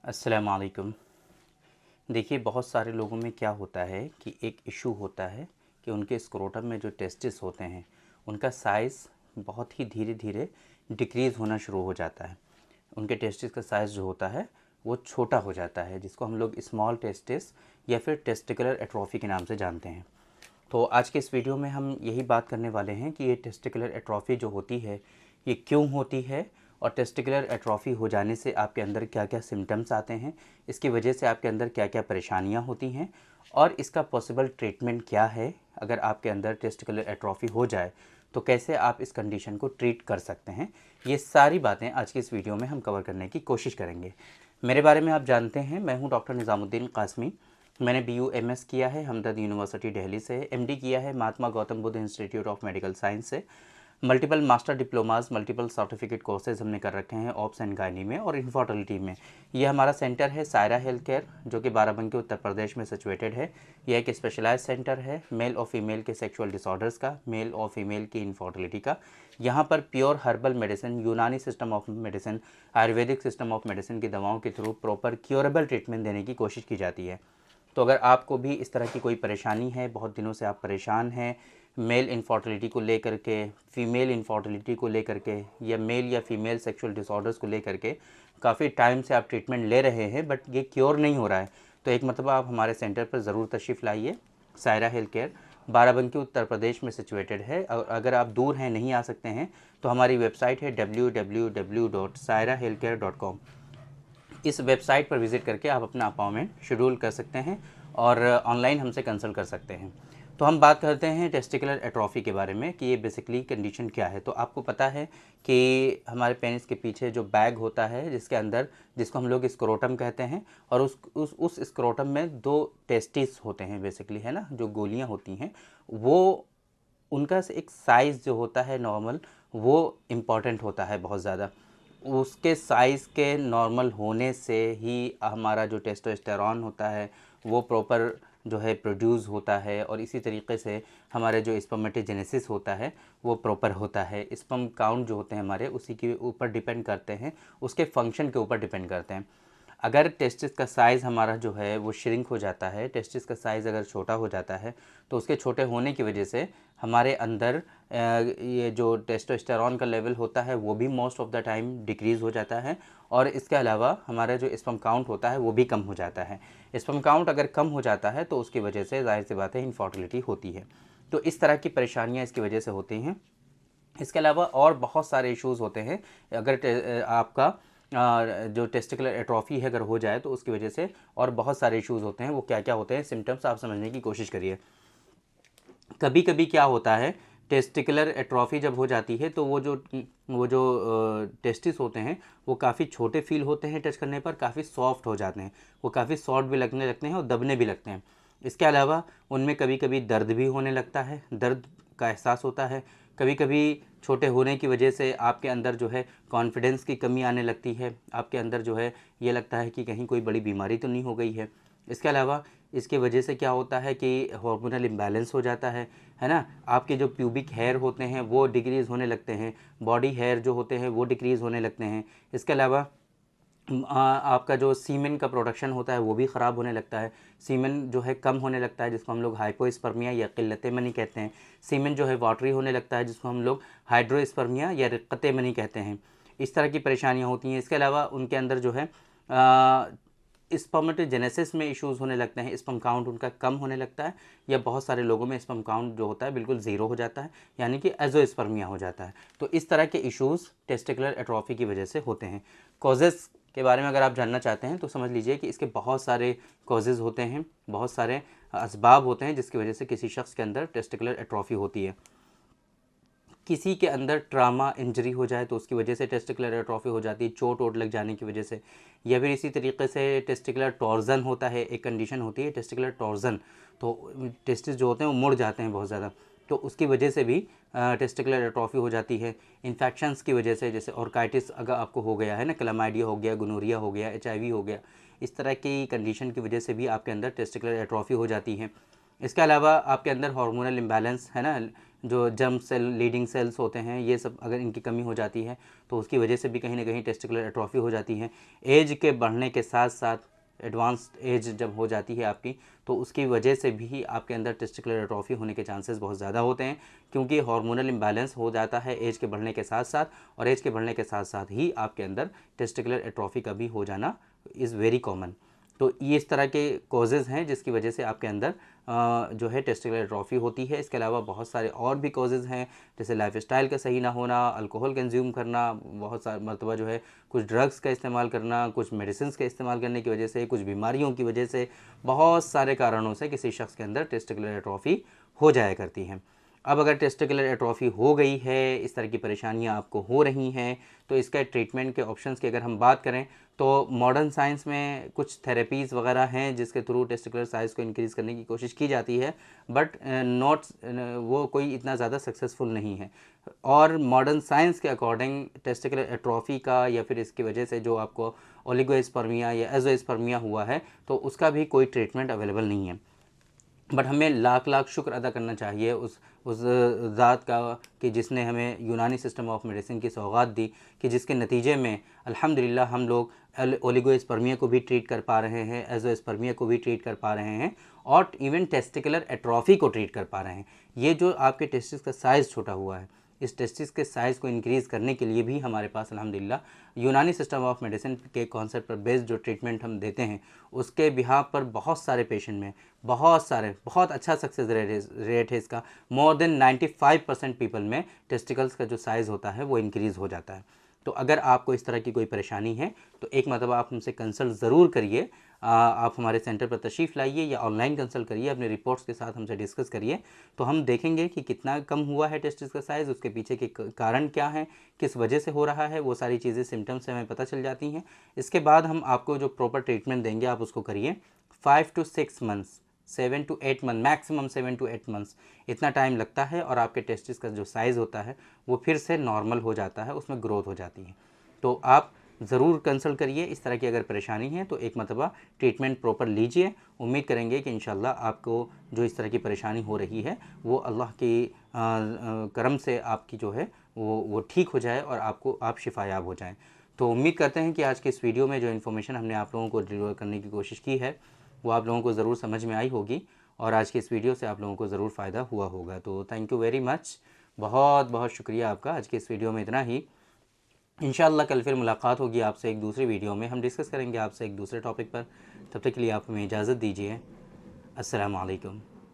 अस्सलाम वालेकुम। देखिए, बहुत सारे लोगों में क्या होता है कि एक इशू होता है कि उनके स्क्रोटम में जो टेस्टिस होते हैं उनका साइज़ बहुत ही धीरे धीरे डिक्रीज़ होना शुरू हो जाता है। उनके टेस्टिस का साइज़ जो होता है वो छोटा हो जाता है, जिसको हम लोग स्मॉल टेस्टिस या फिर टेस्टिकुलर एट्रोफी के नाम से जानते हैं। तो आज के इस वीडियो में हम यही बात करने वाले हैं कि ये टेस्टिकुलर एट्रोफी जो होती है ये क्यों होती है, और टेस्टिकुलर एट्रोफी हो जाने से आपके अंदर क्या क्या सिम्टम्स आते हैं, इसकी वजह से आपके अंदर क्या क्या परेशानियां होती हैं, और इसका पॉसिबल ट्रीटमेंट क्या है। अगर आपके अंदर टेस्टिकुलर एट्रोफी हो जाए तो कैसे आप इस कंडीशन को ट्रीट कर सकते हैं, ये सारी बातें आज की इस वीडियो में हम कवर करने की कोशिश करेंगे। मेरे बारे में आप जानते हैं, मैं हूँ डॉक्टर निज़ामुद्दीन कासमी। मैंने BUMS किया है हमदर्द यूनिवर्सिटी दिल्ली से, MD किया है Mahatma Gautam Buddha institute of medical science से, multiple master diplomas, multiple certificate courses हमने कर रखे हैं ऑप्स एंड गायनी में और इन्फर्टिलिटी में। ये हमारा सेंटर है सायरा हेल्थ केयर, जो कि बाराबंकी उत्तर प्रदेश में सिचुएटेड है। यह एक स्पेशलाइज सेंटर है मेल और फीमेल के सेक्सुअल डिसऑर्डर्स का, मेल और फीमेल की इन्फर्टिलिटी का। यहाँ पर प्योर हर्बल मेडिसिन, यूनानी system of medicine, Ayurvedic system of medicine की दवाओं के थ्रू प्रॉपर क्योरेबल ट्रीटमेंट देने की कोशिश की जाती है। तो अगर आपको भी इस तरह की कोई परेशानी है, बहुत दिनों से आप परेशान हैं मेल इनफर्टिलिटी को लेकर के, फीमेल इनफर्टिलिटी को लेकर के, या मेल या फीमेल सेक्सुअल डिसऑर्डर्स को लेकर के काफ़ी टाइम से आप ट्रीटमेंट ले रहे हैं बट ये क्योर नहीं हो रहा है, तो एक मतलब आप हमारे सेंटर पर ज़रूर तशरीफ़ लाइए। सायरा हेल्थ केयर बाराबंकी उत्तर प्रदेश में सिचुएटेड है। और अगर आप दूर हैं, नहीं आ सकते हैं, तो हमारी वेबसाइट है www.sairahealthcare.com। इस वेबसाइट पर विज़िट करके आप अपना अपॉइंटमेंट शेड्यूल कर सकते हैं और ऑनलाइन हमसे कंसल्ट कर सकते हैं। तो हम बात करते हैं टेस्टिकुलर एट्रोफी के बारे में कि ये बेसिकली कंडीशन क्या है। तो आपको पता है कि हमारे पेनिस के पीछे जो बैग होता है, जिसके अंदर, जिसको हम लोग स्क्रोटम कहते हैं, और उस स्क्रोटम में दो टेस्टिस होते हैं बेसिकली, है ना, जो गोलियां होती हैं, वो उनका एक साइज़ जो होता है नॉर्मल, वो इम्पॉर्टेंट होता है बहुत ज़्यादा। उसके साइज़ के नॉर्मल होने से ही हमारा जो टेस्टोस्टेरॉन होता है वो प्रॉपर जो है प्रोड्यूस होता है, और इसी तरीके से हमारे जो स्पर्मेटोजेनेसिस होता है वो प्रॉपर होता है। स्पर्म काउंट जो होते हैं हमारे, उसी के ऊपर डिपेंड करते हैं, उसके फंक्शन के ऊपर डिपेंड करते हैं। अगर टेस्टिस का साइज़ हमारा जो है वो श्रिंक हो जाता है, टेस्टिस का साइज़ अगर छोटा हो जाता है, तो उसके छोटे होने की वजह से हमारे अंदर ये जो टेस्टोस्टेरॉन का लेवल होता है वो भी most of the time decrease हो जाता है, और इसके अलावा हमारा जो स्पर्म काउंट होता है वो भी कम हो जाता है। स्पर्म काउंट अगर कम हो जाता है तो उसकी वजह से जाहिर सी बात है इनफर्टिलिटी होती है। तो इस तरह की परेशानियाँ इसकी वजह से होती हैं। इसके अलावा और बहुत सारे इश्यूज़ होते हैं। अगर आपका जो टेस्टिकुलर एट्रोफी है अगर हो जाए तो उसकी वजह से और बहुत सारे इश्यूज़ होते हैं। वो क्या क्या होते हैं, सिम्टम्स आप समझने की कोशिश करिए। कभी कभी क्या होता है, टेस्टिकुलर एट्रोफी जब हो जाती है तो वो जो टेस्टिस होते हैं वो काफ़ी छोटे फील होते हैं, टच करने पर काफ़ी सॉफ्ट हो जाते हैं, वो काफ़ी सॉफ्ट भी लगने लगते हैं और दबने भी लगते हैं। इसके अलावा उनमें कभी कभी दर्द भी होने लगता है, दर्द का एहसास होता है। कभी कभी छोटे होने की वजह से आपके अंदर जो है कॉन्फिडेंस की कमी आने लगती है, आपके अंदर जो है ये लगता है कि कहीं कोई बड़ी बीमारी तो नहीं हो गई है। इसके अलावा इसके वजह से क्या होता है कि हार्मोनल इम्बैलेंस हो जाता है ना। आपके जो प्यूबिक हेयर होते हैं वो डिक्रीज़ होने लगते हैं, बॉडी हेयर जो होते हैं वो डिक्रीज़ होने लगते हैं। इसके अलावा आपका जो सीमेन का प्रोडक्शन होता है वो भी ख़राब होने लगता है। सीमेन जो है कम होने लगता है, जिसको हम लोग हाइपोस्पर्मिया या क़िल्लत मनी कहते हैं। सीमेन जो है वाटरी होने लगता है, जिसको हम लोग हाइड्रोस्पर्मिया या रिक्कत मनी कहते हैं। इस तरह की परेशानियाँ होती हैं। इसके अलावा उनके अंदर जो है स्पर्मेटोजेनेसिस में इश्यूज़ होने लगते हैं, स्पर्म काउंट उनका कम होने लगता है, या बहुत सारे लोगों में स्पर्म काउंट जो होता है बिल्कुल ज़ीरो हो जाता है, यानी कि एजोस्पर्मिया हो जाता है। तो इस तरह के इश्यूज़ टेस्टिकुलर एट्रोफी की वजह से होते हैं। कॉजेज़ के बारे में अगर आप जानना चाहते हैं तो समझ लीजिए कि इसके बहुत सारे कॉजेज़ होते हैं, बहुत सारे असबाब होते हैं जिसकी वजह से किसी शख्स के अंदर टेस्टिकुलर एट्रोफी होती है। किसी के अंदर ट्रामा इंजरी हो जाए तो उसकी वजह से टेस्टिकुलर एट्रोफी हो जाती है, चोट वोट लग जाने की वजह से, या फिर इसी तरीके से टेस्टिकुलर टॉर्जन होता है, एक कंडीशन होती है टेस्टिकुलर टॉर्जन। तो टेस्टिस जो होते हैं वो मुड़ जाते हैं बहुत ज़्यादा, तो उसकी वजह से भी टेस्टिकुलर एट्रोफी हो जाती है। इन्फेक्शंस की वजह से, जैसे ऑर्काइटिस अगर आपको हो गया है ना, क्लमाइडिया हो गया, गोनोरिया हो गया, HIV हो गया, इस तरह की कंडीशन की वजह से भी आपके अंदर टेस्टिकुलर एट्रोफी हो जाती है। इसके अलावा आपके अंदर हार्मोनल इम्बैलेंस है ना, जो जर्म सेल लीडिंग सेल्स होते हैं, ये सब अगर इनकी कमी हो जाती है तो उसकी वजह से भी कहीं ना कहीं टेस्टिकुलर एट्रोफी हो जाती है। एज के बढ़ने के साथ साथ एडवांस्ड एज जब हो जाती है आपकी, तो उसकी वजह से भी आपके अंदर टेस्टिकुलर एट्रोफी होने के चांसेस बहुत ज़्यादा होते हैं, क्योंकि हार्मोनल इम्बैलेंस हो जाता है एज के बढ़ने के साथ साथ, और एज के बढ़ने के साथ साथ ही आपके अंदर टेस्टिकुलर एट्रोफी का भी हो जाना इज़ वेरी कॉमन। तो ये इस तरह के कॉजेज़ हैं जिसकी वजह से आपके अंदर जो है टेस्टिकुलर एट्रोफी होती है। इसके अलावा बहुत सारे और भी कॉजेज़ हैं, जैसे लाइफस्टाइल का सही ना होना, अल्कोहल कंज्यूम करना, बहुत सारे मरतबा जो है कुछ ड्रग्स का इस्तेमाल करना, कुछ मेडिसिन का इस्तेमाल करने की वजह से, कुछ बीमारियों की वजह से, बहुत सारे कारणों से किसी शख्स के अंदर टेस्टिकुलर एट्रोफी हो जाया करती है। अब अगर टेस्टिकुलर एट्रोफी हो गई है, इस तरह की परेशानियां आपको हो रही हैं, तो इसका ट्रीटमेंट के ऑप्शंस की अगर हम बात करें तो मॉडर्न साइंस में कुछ थेरेपीज़ वगैरह हैं जिसके थ्रू टेस्टिकुलर साइज़ को इंक्रीज़ करने की कोशिश की जाती है, बट नॉट वो कोई इतना ज़्यादा सक्सेसफुल नहीं है। और मॉडर्न साइंस के अकॉर्डिंग टेस्टिकुलर एट्रोफी का या फिर इसकी वजह से जो आपको ओलिगोस्पर्मिया या एजोस्पर्मिया हुआ है, तो उसका भी कोई ट्रीटमेंट अवेलेबल नहीं है। बट हमें लाख लाख शुक्र अदा करना चाहिए उस ज़ात का कि जिसने हमें यूनानी सिस्टम ऑफ मेडिसिन की सौगात दी, कि जिसके नतीजे में अल्हम्दुलिल्लाह हम लोग ओलिगोस्पर्मिया को भी ट्रीट कर पा रहे हैं, एजोस्पर्मिया को भी ट्रीट कर पा रहे हैं, और इवन टेस्टिकुलर एट्रोफी को ट्रीट कर पा रहे हैं। ये जो आपके टेस्टिस का साइज़ छोटा हुआ है, इस टेस्टिस के साइज़ को इंक्रीज़ करने के लिए भी हमारे पास अल्हम्दुलिल्लाह यूनानी सिस्टम ऑफ मेडिसिन के कॉन्सेप्ट पर बेस्ड जो ट्रीटमेंट हम देते हैं, उसके बिहाफ पर बहुत सारे पेशेंट में बहुत अच्छा सक्सेस रेट है इसका। मोर देन 95% पीपल में टेस्टिकल्स का जो साइज़ होता है वो इंक्रीज़ हो जाता है। तो अगर आपको इस तरह की कोई परेशानी है तो एक मरतबा आप हमसे कंसल्ट ज़रूर करिए। आप हमारे सेंटर पर तशरीफ़ लाइए या ऑनलाइन कंसल्ट करिए, अपने रिपोर्ट्स के साथ हमसे डिस्कस करिए, तो हम देखेंगे कि कितना कम हुआ है टेस्टिस का साइज़, उसके पीछे के कारण क्या हैं, किस वजह से हो रहा है, वो सारी चीज़ें सिम्टम्स से हमें पता चल जाती हैं। इसके बाद हम आपको जो प्रॉपर ट्रीटमेंट देंगे आप उसको करिए। 5 to 6 months, 7 to 8 month, maximum 7 to 8 months इतना टाइम लगता है, और आपके टेस्टिस का जो साइज़ होता है वो फिर से नॉर्मल हो जाता है, उसमें ग्रोथ हो जाती है। तो आप ज़रूर कंसल्ट करिए। इस तरह की अगर परेशानी है तो एक मरतबा ट्रीटमेंट प्रॉपर लीजिए। उम्मीद करेंगे कि इंशाल्लाह आपको जो इस तरह की परेशानी हो रही है वो अल्लाह की करम से आपकी जो है वो ठीक हो जाए और आप शिफायाब हो जाएँ। तो उम्मीद करते हैं कि आज की इस वीडियो में जो इन्फॉर्मेशन हमने आप लोगों को डिलीवर करने की कोशिश की है वो आप लोगों को ज़रूर समझ में आई होगी, और आज की इस वीडियो से आप लोगों को ज़रूर फ़ायदा हुआ होगा। तो थैंक यू वेरी मच, बहुत बहुत शुक्रिया आपका। आज की इस वीडियो में इतना ही। इंशाअल्लाह कल फिर मुलाकात होगी आपसे एक दूसरी वीडियो में, हम डिस्कस करेंगे आपसे एक दूसरे टॉपिक पर। तब तक के लिए आप हमें इजाज़त दीजिए। अस्सलामु अलैकुम।